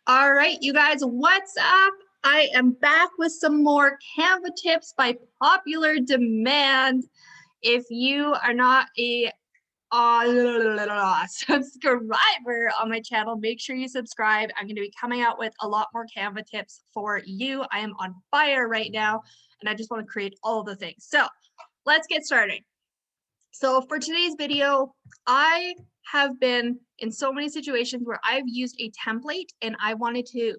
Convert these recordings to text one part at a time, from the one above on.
All right, you guys, what's up? I am back with some more Canva tips by popular demand. If you are not a subscriber on my channel, make sure you subscribe. I'm going to be coming out with a lot more Canva tips for you. I am on fire right now, and I just want to create all the things. So let's get started. So for today's video, I have been in so many situations where I've used a template and I wanted to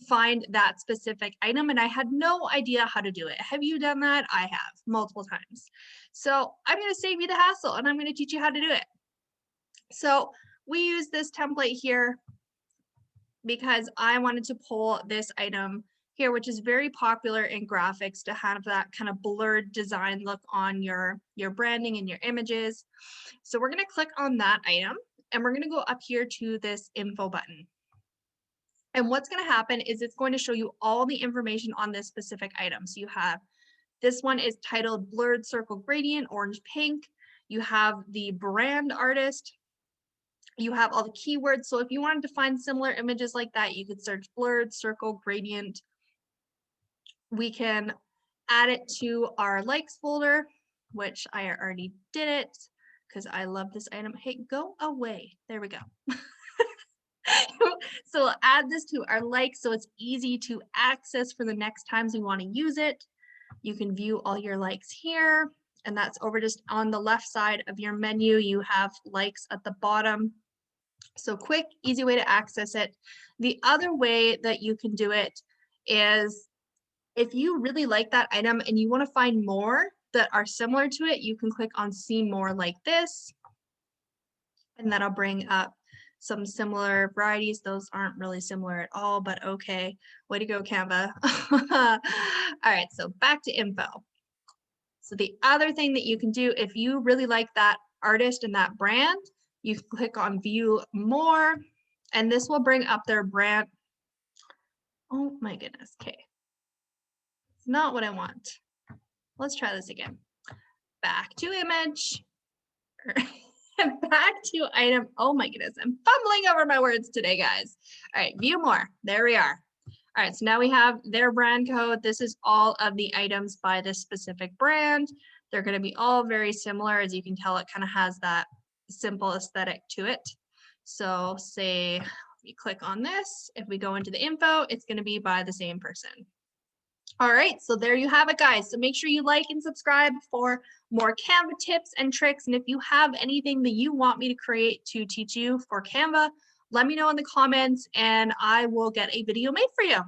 find that specific item and I had no idea how to do it. Have you done that? I have multiple times. So I'm going to save you the hassle and I'm going to teach you how to do it. So we use this template here because I wanted to pull this item here, which is very popular in graphics to have that kind of blurred design look on your branding and your images. So we're going to click on that item and we're going to go up here to this info button. And what's going to happen is it's going to show you all the information on this specific item. So you have, this one is titled Blurred Circle Gradient, orange pink. You have the brand artist. You have all the keywords. So if you wanted to find similar images like that, you could search blurred circle gradient. We can add it to our likes folder, which I already did it because I love this item. Hey, go away. There we go. So we'll add this to our likes so it's easy to access for the next times we want to use it. You can view all your likes here, and that's over just on the left side of your menu. You have likes at the bottom. So quick, easy way to access it. The other way that you can do it is if you really like that item and you want to find more that are similar to it, you can click on see more like this, and that'll bring up some similar varieties. Those aren't really similar at all, but okay. Way to go, Canva. All right, so back to info. So the other thing that you can do, if you really like that artist and that brand, you can click on view more, and this will bring up their brand. Oh my goodness, okay. It's not what I want. Let's try this again. Back to image. Back to item. Oh my goodness, I'm fumbling over my words today, guys. All right, view more. There we are. All right, so now we have their brand code. This is all of the items by this specific brand. They're going to be all very similar. As you can tell, it kind of has that simple aesthetic to it. So say we click on this, if we go into the info, it's going to be by the same person. All right, so there you have it, guys. So make sure you like and subscribe for more Canva tips and tricks. And if you have anything that you want me to create to teach you for Canva, let me know in the comments and I will get a video made for you.